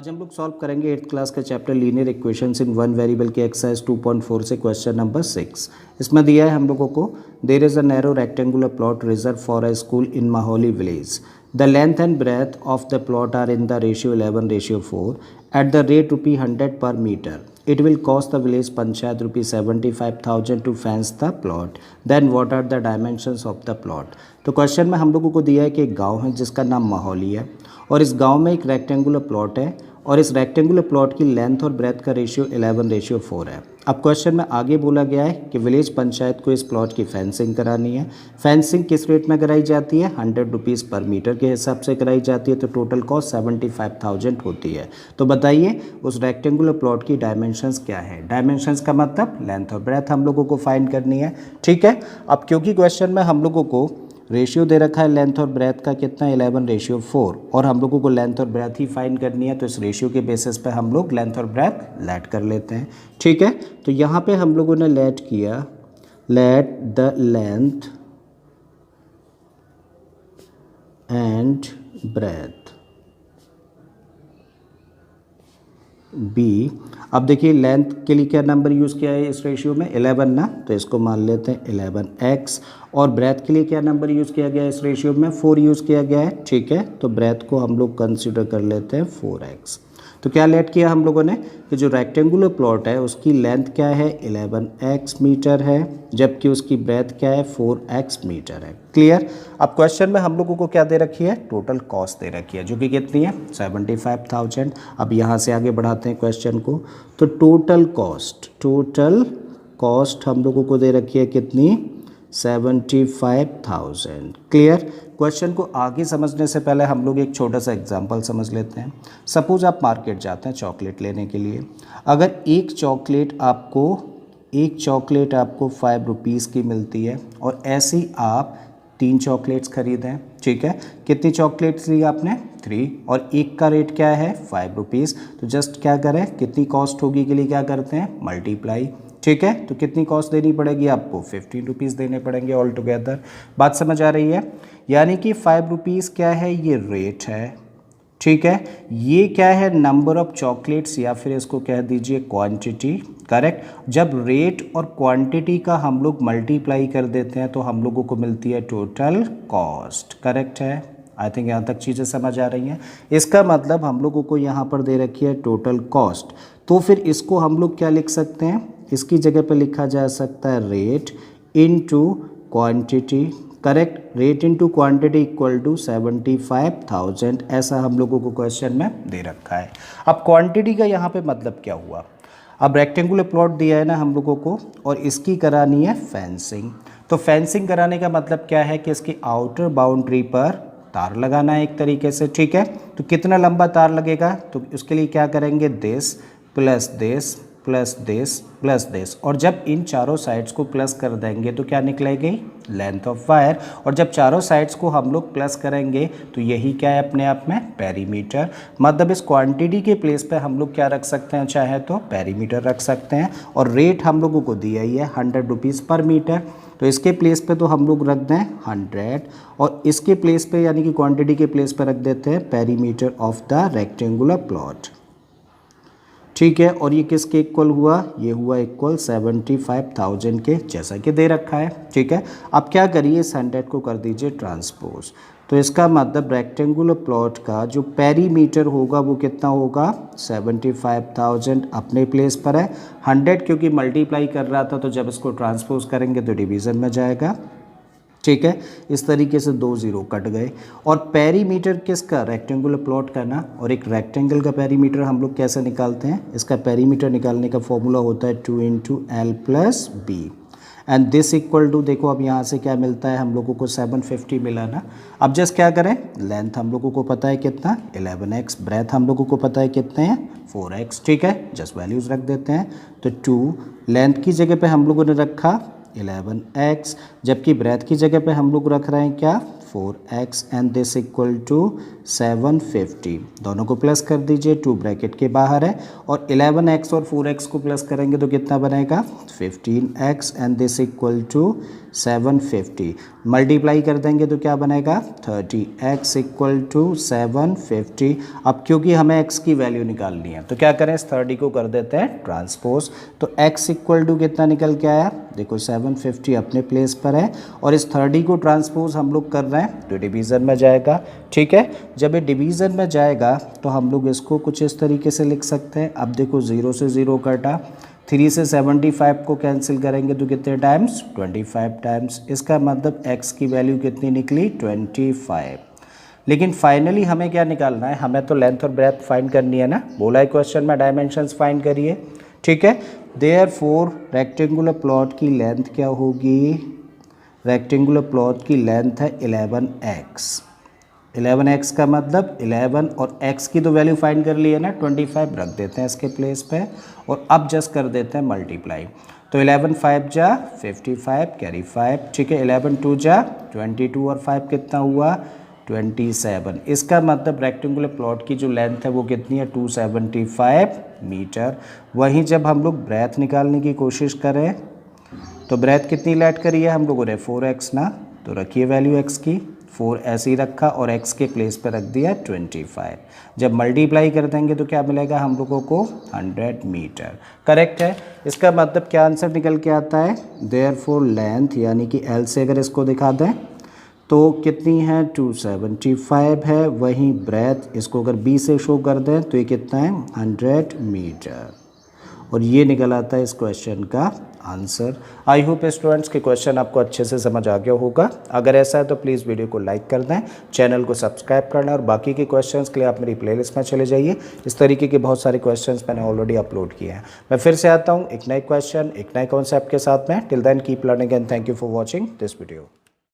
आज हम लोग सॉल्व करेंगे 8th क्लास का chapter linear equations in one variable के एक्सरसाइज 2.4 से क्वेश्चन नंबर 6। इसमें दिया है हम लोगों को there is a narrow rectangular plot reserve for a school in Mahauli village. The length and breadth of the plot are in the ratio 11:4 at the rate ₹100 per meter. It will cost the village panchayat ₹75,000 to fence the plot. Then what are the dimensions of the plot? तो question में हम लोगों को दिया है कि एक गांव है जिसका नाम माहौली है और इस गांव में एक रेक्टेंगुलर प्लॉट है और इस रेक्टेंगुलर प्लॉट की लेंथ और ब्रेथ का रेशियो 11:4 है। अब क्वेश्चन में आगे बोला गया है कि विलेज पंचायत को इस प्लॉट की फेंसिंग करानी है। फेंसिंग किस रेट में कराई जाती है? ₹100 पर मीटर के हिसाब से कराई जाती है। तो टोटल कॉस्ट 75,000 होती है। तो बताइए उस रेक्टेंगुलर प्लॉट की डायमेंशंस क्या है? डायमेंशंस का मतलब लेंथ और ब्रेथ हम लोगों को फाइंड करनी है। ठीक है, अब क्योंकि क्वेश्चन में हम लोगों को रेशियो दे रखा है लेंथ और ब्रेथ का कितना 11:4 और हम लोगों को लेंथ और ब्रेथ ही फाइंड करनी है, तो इस रेशियो के बेसिस पे हम लोग लेंथ और ब्रेथ लेट कर लेते हैं। ठीक है, तो यहाँ पे हम लोगों ने लेट किया, let the length and breadth be. अब देखिए लेंथ के लिए क्या नंबर यूज़ किया है इस रेशियो में? 11 ना, तो इसको मान लेते हैं 11x। और ब्रेथ के लिए क्या नंबर यूज़ किया गया है इस रेशियो में? 4 यूज़ किया गया है। ठीक है, तो ब्रेथ को हम लोग कंसिडर कर लेते हैं 4x। तो क्या लेट किया हम लोगों ने कि जो रेक्टेंगुलर प्लॉट है उसकी लेंथ क्या है? 11x मीटर है, जबकि उसकी ब्रेथ क्या है? 4x मीटर है। क्लियर? अब क्वेश्चन में हम लोगों को क्या दे रखी है? टोटल कॉस्ट दे रखी है, जो कि कितनी है? 75,000। अब यहाँ से आगे बढ़ाते हैं क्वेश्चन को। तो टोटल कॉस्ट हम लोगों को दे रखी है कितनी? 75,000। क्लियर? क्वेश्चन को आगे समझने से पहले हम लोग एक छोटा सा एग्जांपल समझ लेते हैं। सपोज आप मार्केट जाते हैं चॉकलेट लेने के लिए। अगर एक चॉकलेट आपको ₹5 की मिलती है और ऐसे ही आप 3 चॉकलेट्स खरीदें। ठीक है, कितनी चॉकलेट्स ली आपने? 3, और एक का रेट क्या है? ₹5। तो जस्ट क्या करें, कितनी कॉस्ट होगी के लिए क्या करते हैं? मल्टीप्लाई। ठीक है, तो कितनी कॉस्ट देनी पड़ेगी आपको? ₹15 देने पड़ेंगे ऑल टुगेदर। बात समझ आ रही है? यानी कि ₹5 क्या है? ये रेट है। ठीक है, ये क्या है? नंबर ऑफ चॉकलेट्स, या फिर इसको कह दीजिए क्वांटिटी। करेक्ट? जब रेट और क्वांटिटी का हम लोग मल्टीप्लाई कर देते हैं तो हम लोगों को मिलती है टोटल कॉस्ट। करेक्ट है? आई थिंक यहाँ तक चीज़ें समझ आ रही हैं। इसका मतलब हम लोगों को यहाँ पर दे रखी है टोटल कॉस्ट। तो फिर इसको हम लोग क्या लिख सकते हैं? इसकी जगह पे लिखा जा सकता है rate into quantity. Correct? Rate into quantity equal to 75,000, ऐसा हम लोगों को क्वेश्चन में दे रखा है। अब क्वांटिटी का यहाँ पे मतलब क्या हुआ? अब रेक्टेंगुलर प्लॉट दिया है ना हम लोगों को और इसकी करानी है फेंसिंग। तो फेंसिंग कराने का मतलब क्या है कि इसकी आउटर बाउंड्री पर तार लगाना है एक तरीके से। ठीक है, तो कितना लंबा तार लगेगा? तो उसके लिए क्या करेंगे? This plus this plus this plus this, और जब इन चारों साइड्स को प्लस कर देंगे तो क्या निकलेगी? Length of wire. और जब चारों साइड्स को हम लोग प्लस करेंगे तो यही क्या है अपने आप में? पेरीमीटर। मतलब इस क्वांटिटी के प्लेस पे हम लोग क्या रख सकते हैं? चाहे तो पेरीमीटर रख सकते हैं। और रेट हम लोगों को दिया ही है ₹100 पर मीटर, तो इसके प्लेस पे तो हम लोग रख दें 100, और इसके प्लेस पे यानी कि क्वांटिटी के प्लेस पे रख देते हैं perimeter of the rectangular plot. ठीक है, और ये किसके इक्वल हुआ? ये हुआ इक्वल 75,000 के, जैसा कि दे रखा है। ठीक है, अब क्या करिए, इस 100 को कर दीजिए ट्रांसपोज। तो इसका मतलब रेक्टेंगुलर प्लॉट का जो पेरीमीटर होगा वो कितना होगा? 75,000 अपने प्लेस पर है। 100 क्योंकि मल्टीप्लाई कर रहा था, तो जब इसको ट्रांसपोज करेंगे तो डिवीज़न में जाएगा। ठीक है, इस तरीके से 2 0 कट गए। और पेरीमीटर किसका? रेक्टेंगुलर प्लॉट का ना। और एक रेक्टेंगल का पेरीमीटर हम लोग कैसे निकालते हैं? इसका पेरीमीटर निकालने का फॉर्मूला होता है 2 × L + B and this equal to, देखो अब यहाँ से क्या मिलता है हम लोगों को? 750 मिला ना। अब जस्ट क्या करें, लेंथ हम लोगों को पता है कितना? 11x, ब्रेथ हम लोगों को पता है कितने हैं? 4x। ठीक है, जस्ट वैल्यूज़ रख देते हैं। तो 2 लेंथ की जगह पे हम लोगों ने रखा 11x, जबकि ब्रेथ की जगह पे हम लोग रख रहे हैं क्या? 4x and this equal to 750। दोनों को प्लस कर दीजिए, 2 ब्रैकेट के बाहर है, और 11x और 4x को प्लस करेंगे तो कितना बनेगा? 15x and this equal to 750, multiply कर देंगे तो क्या बनेगा 30, x इक्वल टू 750। अब क्योंकि हमें x की वैल्यू निकालनी है तो क्या करें, इस 30 को कर देते हैं ट्रांसपोज, तो x इक्वल टू कितना निकल के आया, देखो 750 अपने प्लेस पर है और इस 30 को ट्रांसपोज हम लोग कर रहे हैं तो डिवीज़न में जाएगा। ठीक है, जब ये डिवीज़न में जाएगा तो हम लोग इसको कुछ इस तरीके से लिख सकते हैं। अब देखो 0 से 0 कटा, 3 से 75 को कैंसिल करेंगे तो कितने टाइम्स, 25 टाइम्स। इसका मतलब x की वैल्यू कितनी निकली, 25। लेकिन फाइनली हमें क्या निकालना है, हमें तो लेंथ और ब्रेथ फाइंड करनी है ना, बोला है क्वेश्चन में डायमेंशंस फाइंड करिए। ठीक है, देयरफॉर रेक्टेंगुलर प्लॉट की लेंथ क्या होगी, रेक्टेंगुलर प्लॉट की लेंथ है 11x। 11x का मतलब 11 और x की तो वैल्यू फाइंड कर ली है ना, 25 रख देते हैं इसके प्लेस पे और अब जस्ट कर देते हैं मल्टीप्लाई। तो 11 5 जा 55 कैरी 5, ठीक है, 11 2 जा 22 और 5 कितना हुआ 27। इसका मतलब रेक्टेंगुलर प्लॉट की जो लेंथ है वो कितनी है 275 मीटर। वहीं जब हम लोग ब्रेथ निकालने की कोशिश करें तो ब्रेथ कितनी लेट करी है हम लोगों ने 4x ना, तो रखिए वैल्यू x की, 4 ऐसे ही रखा और x के प्लेस पर रख दिया 25। जब मल्टीप्लाई कर देंगे तो क्या मिलेगा हम लोगों को 100 मीटर। करेक्ट है, इसका मतलब क्या आंसर निकल के आता है, देयरफॉर लेंथ यानी कि L से अगर इसको दिखा दें तो कितनी है 275 है, वहीं ब्रेथ इसको अगर B से शो कर दें तो ये कितना है 100 मीटर। और ये निकल आता है इस क्वेश्चन का आंसर। आई होप स्टूडेंट्स के क्वेश्चन आपको अच्छे से समझ आ गया होगा। अगर ऐसा है तो प्लीज़ वीडियो को लाइक कर दें, चैनल को सब्सक्राइब करना और बाकी के क्वेश्चंस के लिए आप मेरी प्लेलिस्ट में चले जाइए। इस तरीके के बहुत सारे क्वेश्चंस मैंने ऑलरेडी अपलोड किए हैं। मैं फिर से आता हूँ एक नए क्वेश्चन एक नए कॉन्सेप्ट के साथ में। Till then keep learning and thank you for watching this video.